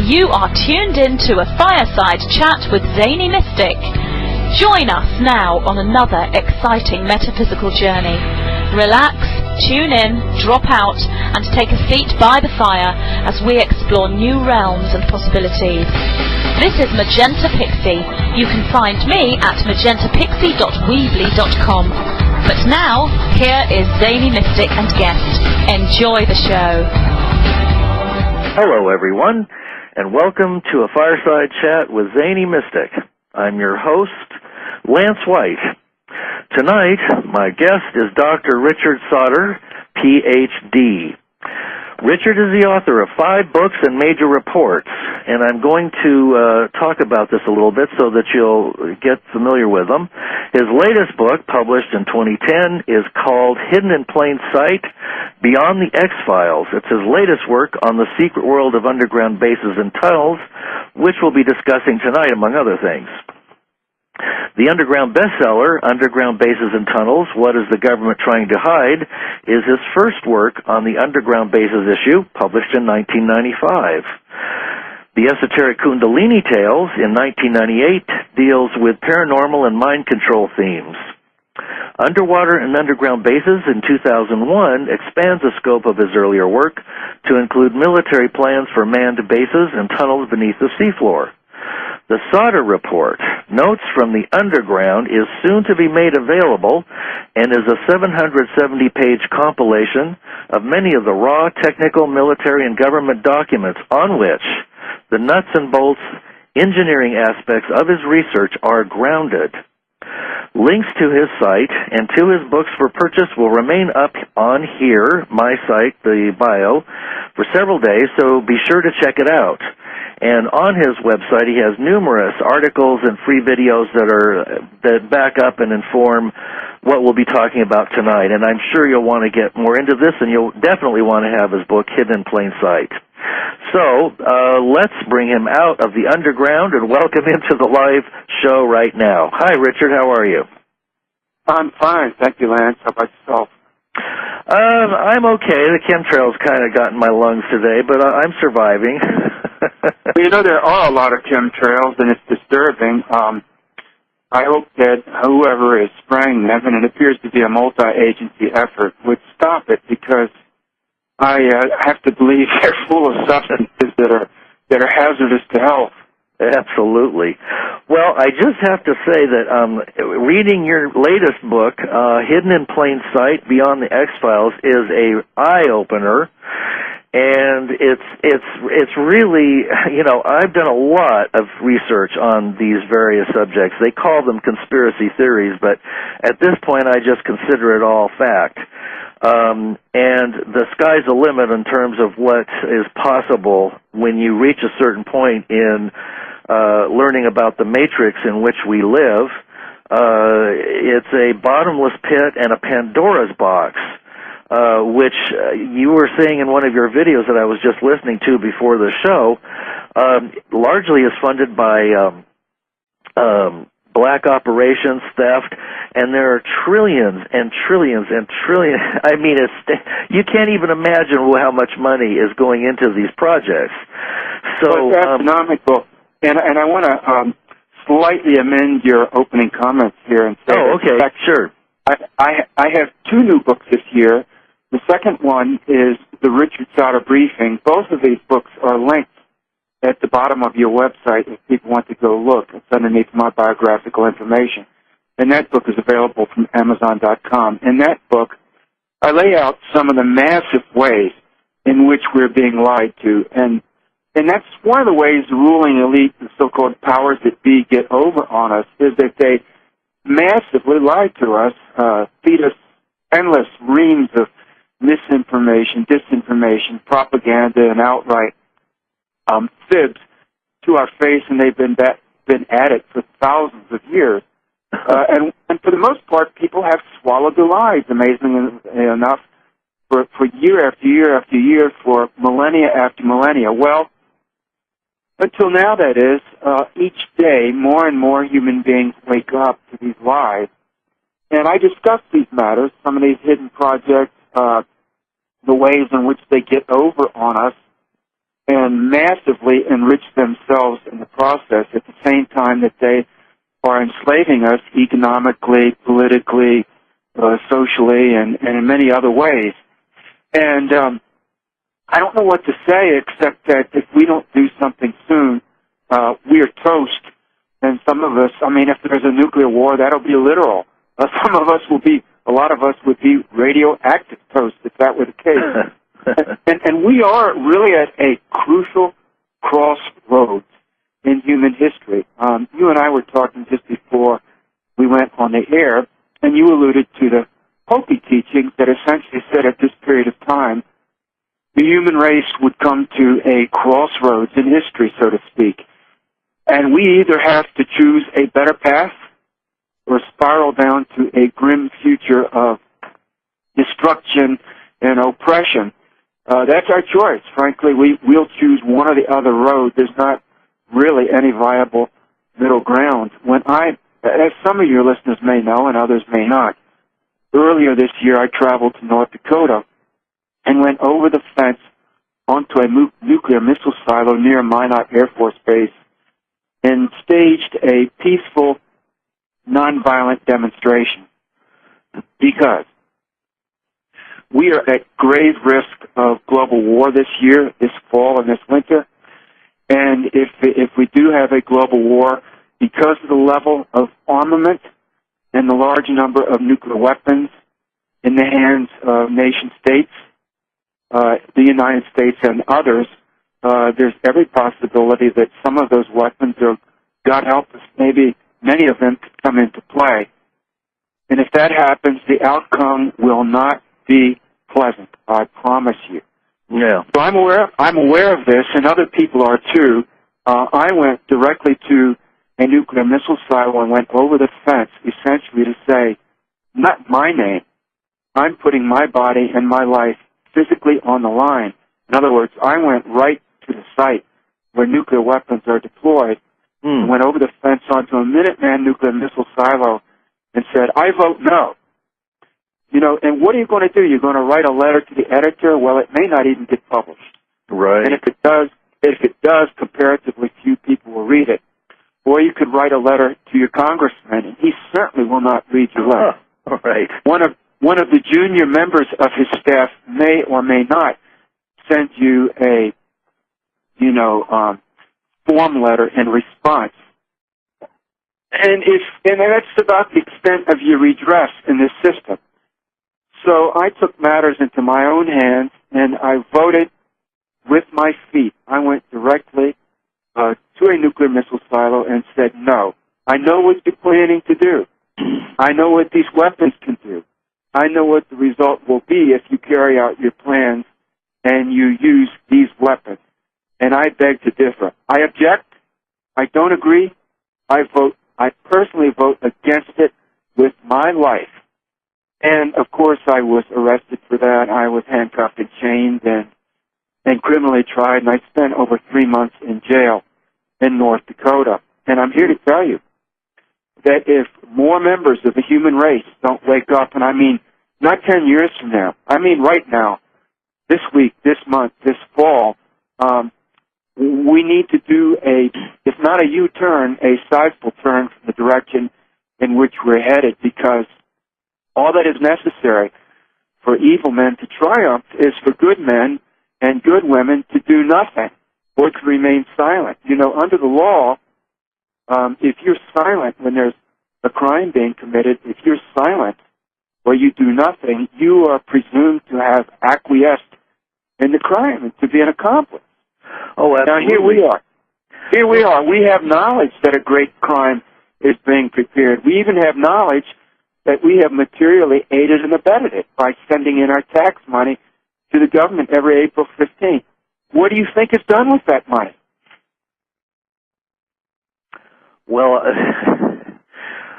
You are tuned in to a Fireside Chat with Zany Mystic. Join us now on another exciting metaphysical journey. Relax, tune in, drop out, and take a seat by the fire as we explore new realms and possibilities. This is Magenta Pixie. You can find me at magentapixie.weebly.com. But now, here is Zany Mystic and guest. Enjoy the show. Hello, everyone, and welcome to a Fireside Chat with Zany Mystic. I'm your host, Lance White. Tonight, my guest is Dr. Richard Sauder, Ph.D. Richard is the author of 5 books and major reports, and I'm going to talk about this a little bit so that you'll get familiar with them. His latest book, published in 2010, is called Hidden in Plain Sight, Beyond the X-Files. It's his latest work on the secret world of underground bases and tunnels, which we'll be discussing tonight, among other things. The underground bestseller, Underground Bases and Tunnels, What is the Government Trying to Hide?, is his first work on the underground bases issue, published in 1995. The Esoteric Kundalini Tales, in 1998, deals with paranormal and mind control themes. Underwater and Underground Bases, in 2001, expands the scope of his earlier work to include military plans for manned bases and tunnels beneath the seafloor. The Sauder Report, Notes from the Underground, is soon to be made available and is a 770-page compilation of many of the raw technical, military, and government documents on which the nuts and bolts engineering aspects of his research are grounded. Links to his site and to his books for purchase will remain up on here, my site, the bio, for several days, so be sure to check it out. And on his website, he has numerous articles and free videos that back up and inform what we'll be talking about tonight. And I'm sure you'll want to get more into this, and you'll definitely want to have his book, Hidden in Plain Sight. So let's bring him out of the underground and welcome him to the live show right now. Hi, Richard. How are you? I'm fine. Thank you, Lance. How about yourself? I'm okay. The chemtrails kind of got in my lungs today, but I'm surviving. Well, you know, there are a lot of chemtrails, and it's disturbing. I hope that whoever is spraying them, and it appears to be a multi-agency effort, would stop it, because I have to believe they're full of substances that are hazardous to health. Absolutely. Well, I just have to say that reading your latest book, Hidden in Plain Sight, Beyond the X-Files, is a eye-opener. And it's really, you know, I've done a lot of research on these various subjects. They call them conspiracy theories, but at this point I just consider it all fact. And the sky's the limit in terms of what is possible when you reach a certain point in learning about the matrix in which we live. It's a bottomless pit and a Pandora's box. Which you were saying in one of your videos that I was just listening to before the show, largely is funded by black operations, theft, and there are trillions and trillions and trillions. I mean, you can't even imagine how much money is going into these projects. So it's astronomical. And I want to slightly amend your opening comments here and say, okay, sure. I have 2 new books this year. The second one is the Richard Sauder Briefing. Both of these books are linked at the bottom of your website if people want to go look. It's underneath my biographical information. And that book is available from Amazon.com. In that book, I lay out some of the massive ways in which we're being lied to. And that's one of the ways the ruling elite, the so-called powers that be, get over on us, is that they massively lie to us, feed us endless reams of misinformation, disinformation, propaganda, and outright fibs to our face, and they've been at it for thousands of years. And for the most part, people have swallowed the lies, amazingly enough, for year after year after year, for millennia after millennia. Well, until now, that is, each day, more and more human beings wake up to these lies. And I discuss these matters, some of these hidden projects, the ways in which they get over on us, and massively enrich themselves in the process at the same time that they are enslaving us economically, politically, socially, and in many other ways. And I don't know what to say except that if we don't do something soon, we are toast. And some of us, I mean, if there's a nuclear war, that'll be literal. A lot of us would be radioactive toast if that were the case. and we are really at a crucial crossroads in human history. You and I were talking just before we went on the air, and you alluded to the Hopi teachings that essentially said at this period of time, the human race would come to a crossroads in history, so to speak. And we either have to choose a better path or spiral down to a grim future of destruction and oppression. That's our choice. Frankly, we'll choose one or the other road. There's not really any viable middle ground. As some of your listeners may know and others may not, earlier this year I traveled to North Dakota and went over the fence onto a nuclear missile silo near Minot Air Force Base and staged a peaceful, nonviolent demonstration because we are at grave risk of global war this year, this fall, and this winter. And if we do have a global war, because of the level of armament and the large number of nuclear weapons in the hands of nation states, the United States and others, there's every possibility that some of those weapons are, God help us, maybe many of them could come into play. And if that happens, the outcome will not be pleasant, I promise you. Yeah. So I'm aware of this, and other people are too. I went directly to a nuclear missile silo and went over the fence, essentially to say, not my name. I'm putting my body and my life physically on the line. In other words, I went right to the site where nuclear weapons are deployed, and went over the fence onto a Minuteman nuclear missile silo and said, I vote no. You know, and what are you going to do? You're going to write a letter to the editor? Well, it may not even get published. Right. And if it does, comparatively few people will read it. Or you could write a letter to your congressman, and he certainly will not read your letter. All right. One of the junior members of his staff may or may not send you a, form letter in response. And that's about the extent of your redress in this system. So I took matters into my own hands, and I voted with my feet. I went directly to a nuclear missile silo and said, no. I know what you're planning to do. I know what these weapons can do. I know what the result will be if you carry out your plans and you use these weapons. And I beg to differ. I object. I don't agree. I personally vote against it with my life. And, of course, I was arrested for that. I was handcuffed and chained and criminally tried, and I spent over 3 months in jail in North Dakota. And I'm here to tell you that if more members of the human race don't wake up, and I mean not 10 years from now, I mean right now, this week, this month, this fall, we need to do if not a U-turn, a sizable turn from the direction in which we're headed, because all that is necessary for evil men to triumph is for good men and good women to do nothing or to remain silent. You know, under the law, if you're silent when there's a crime being committed, if you're silent or you do nothing, you are presumed to have acquiesced in the crime and to be an accomplice. Oh, absolutely. Now, here we are. Here we are. We have knowledge that a great crime is being prepared. We even have knowledge that we have materially aided and abetted it by sending in our tax money to the government every April 15th. What do you think is done with that money? Well,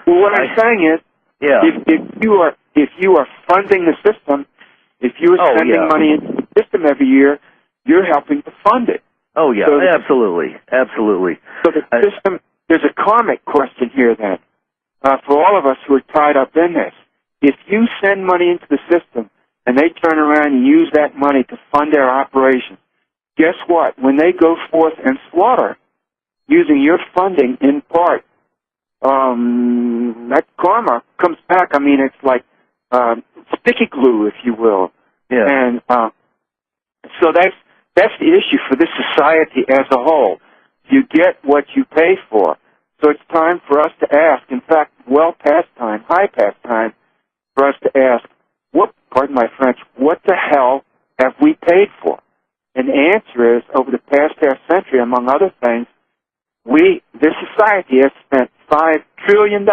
what I'm saying is, yeah. if you are funding the system, if you are sending money into the system every year, you're helping to fund it. Oh, yeah, so absolutely. So the system, there's a karmic question here then, for all of us who are tied up in this. If you send money into the system and they turn around and use that money to fund their operations, guess what? When they go forth and slaughter, using your funding in part, that karma comes back. I mean, it's like sticky glue, if you will. Yeah. And so that's the issue for this society as a whole. You get what you pay for. So it's time for us to ask, in fact, well past time, high past time, for us to ask, pardon my French, what the hell have we paid for? And the answer is, over the past half century, among other things, this society has spent $5 trillion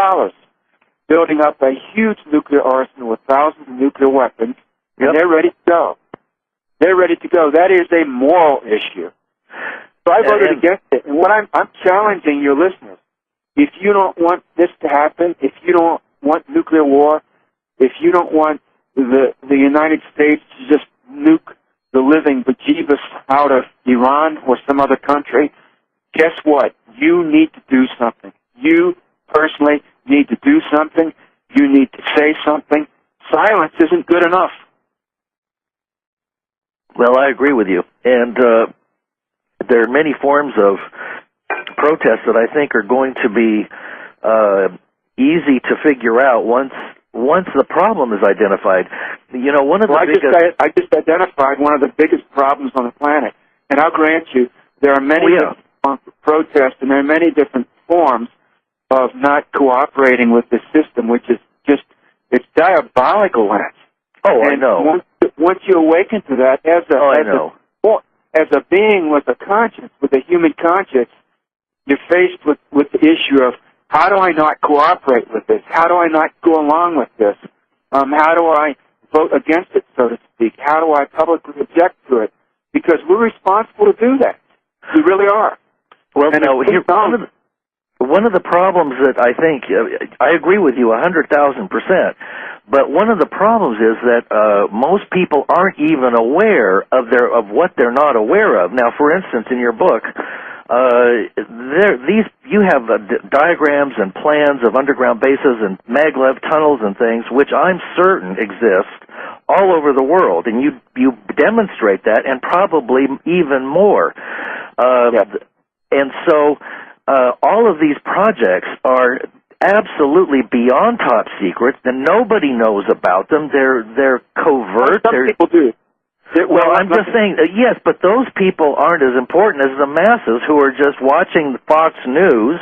building up a huge nuclear arsenal with thousands of nuclear weapons, and they're ready to go. They're ready to go. That is a moral issue. So I voted against it. And what I'm challenging your listeners, if you don't want this to happen, if you don't want nuclear war, if you don't want the United States to just nuke the living bejeebus out of Iran or some other country, guess what? You need to do something. You personally need to do something. You need to say something. Silence isn't good enough. Well, I agree with you. And there are many forms of protest that I think are going to be easy to figure out once the problem is identified. You know, one of the biggest... I just identified one of the biggest problems on the planet. And I'll grant you, there are many different forms of protest, and there are many different forms of not cooperating with the system, which is just, it's diabolical, Lance. Oh, I know. Once you awaken to that, as a being with a conscience, with a human conscience, you're faced with the issue of, how do I not cooperate with this? How do I not go along with this? How do I vote against it, so to speak? How do I publicly object to it? Because we're responsible to do that. We really are. Well, one of the problems that I think, I agree with you 100,000%, but one of the problems is that most people aren't even aware of what they're not aware of. Now, for instance, in your book, you have diagrams and plans of underground bases and maglev tunnels and things, which I'm certain exist all over the world, and you demonstrate that, and probably even more. And so all of these projects are absolutely beyond top secret, and nobody knows about them. They're covert. Some people do. Well, I'm just saying, yes, but those people aren't as important as the masses who are just watching Fox News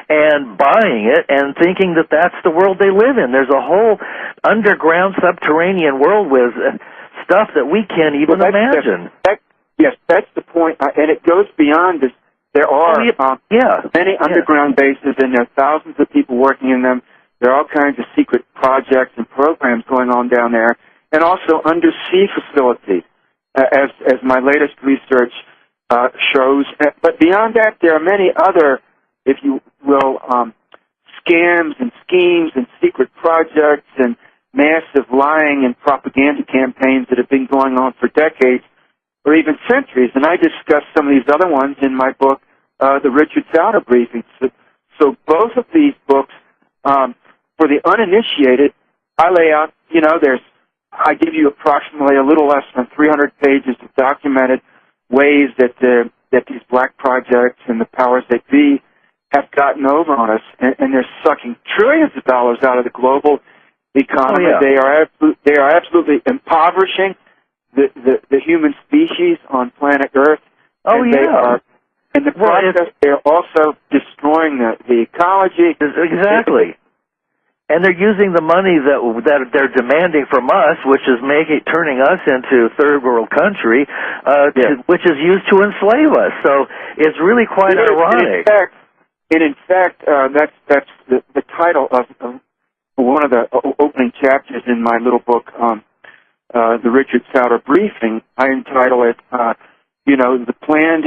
and buying it and thinking that that's the world they live in. There's a whole underground, subterranean world with stuff that we can't even imagine. Yes, that's the point, and it goes beyond this. There are many underground bases, and there are thousands of people working in them. There are all kinds of secret projects and programs going on down there, and also undersea facilities, as my latest research shows. But beyond that, there are many other, if you will, scams and schemes and secret projects and massive lying and propaganda campaigns that have been going on for decades or even centuries. And I discuss some of these other ones in my book, the Richard Sauder Briefing. So both of these books, for the uninitiated, I lay out, I give you approximately a little less than 300 pages of documented ways that these black projects and the powers that be have gotten over on us, and they're sucking trillions of dollars out of the global economy. Oh, yeah. They are absolutely impoverishing the human species on planet Earth. Oh, and in the process, they're also destroying the ecology. Exactly. And they're using the money that they're demanding from us, which is turning us into third world country, which is used to enslave us. So it's really quite ironic. In fact, that's the title of one of the opening chapters in my little book, the Richard Sauder Briefing. I entitle it, the planned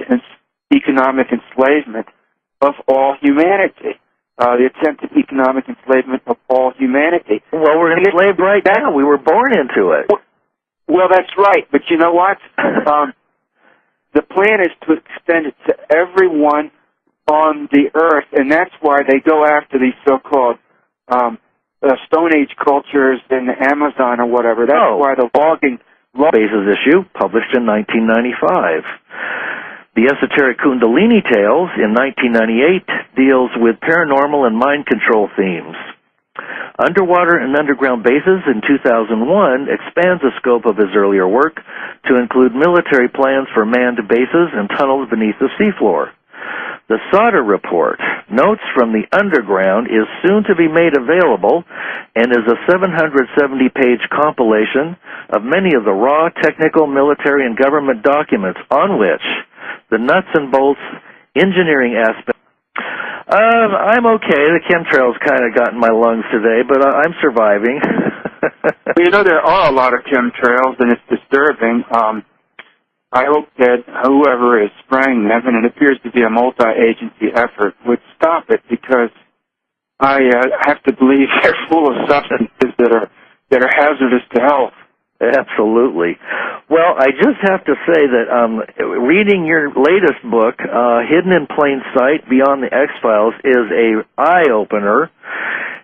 economic enslavement of all humanity. The attempted economic enslavement of all humanity. Well, we're enslaved right now. We were born into it. Well, that's right. But you know what? The plan is to extend it to everyone on the earth, and that's why they go after these so-called Stone Age cultures in the Amazon or whatever. That's why the Bases issue, published in 1995. The Esoteric Kundalini Tales in 1998 deals with paranormal and mind control themes. Underwater and Underground Bases in 2001 expands the scope of his earlier work to include military plans for manned bases and tunnels beneath the seafloor. The Sauder Report, Notes from the Underground, is soon to be made available and is a 770-page compilation of many of the raw technical, military, and government documents on which the nuts and bolts engineering aspect. I'm okay. The chemtrails kind of got in my lungs today, but I'm surviving. Well, you know, there are a lot of chemtrails, and it's disturbing. I hope that whoever is spraying them, and it appears to be a multi-agency effort, would stop it, because I have to believe they're full of substances that are hazardous to health. Absolutely. Well, I just have to say that reading your latest book, Hidden in Plain Sight, Beyond the X-Files, is a eye-opener,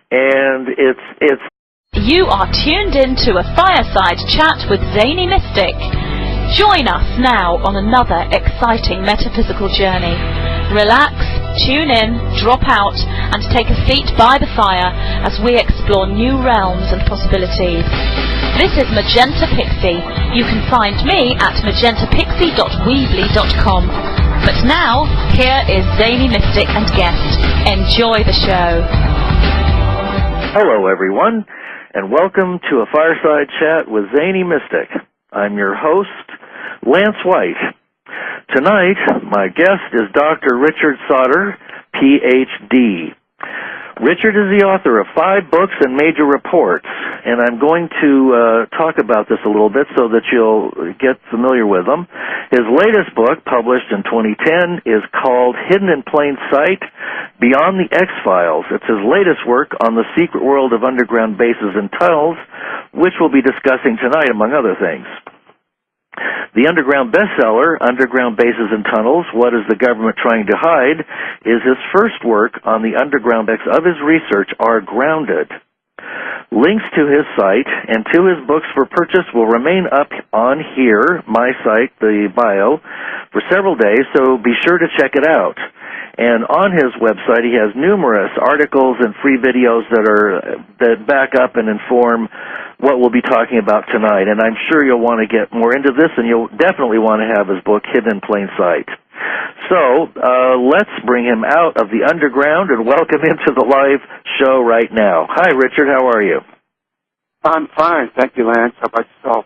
and it's... You are tuned in to a Fireside Chat with Zany Mystic. Join us now on another exciting metaphysical journey. Relax, tune in, drop out, and take a seat by the fire as we explore new realms and possibilities. This is Magenta Pixie. You can find me at magentapixie.weebly.com. But now, here is Zany Mystic and guest. Enjoy the show. Hello, everyone, and welcome to a Fireside Chat with Zany Mystic. I'm your host, Lance White. Tonight, my guest is Dr. Richard Sauder, Ph.D. Richard is the author of 5 books and major reports, and I'm going to talk about this a little bit so that you'll get familiar with them. His latest book, published in 2010, is called Hidden in Plain Sight, Beyond the X-Files. It's his latest work on the secret world of underground bases and tunnels, which we'll be discussing tonight, among other things. The underground bestseller, Underground Bases and Tunnels, What is the Government Trying to Hide?, is his first work on the underground aspects of his research are grounded. Links to his site and to his books for purchase will remain up on here, my site, the bio, for several days, so be sure to check it out. And on his website, he has numerous articles and free videos that back up and inform what we'll be talking about tonight. And I'm sure you'll want to get more into this, and you'll definitely want to have his book, Hidden in Plain Sight. So let's bring him out of the underground and welcome him to the live show right now. Hi, Richard. How are you? I'm fine. Thank you, Lance. How about yourself?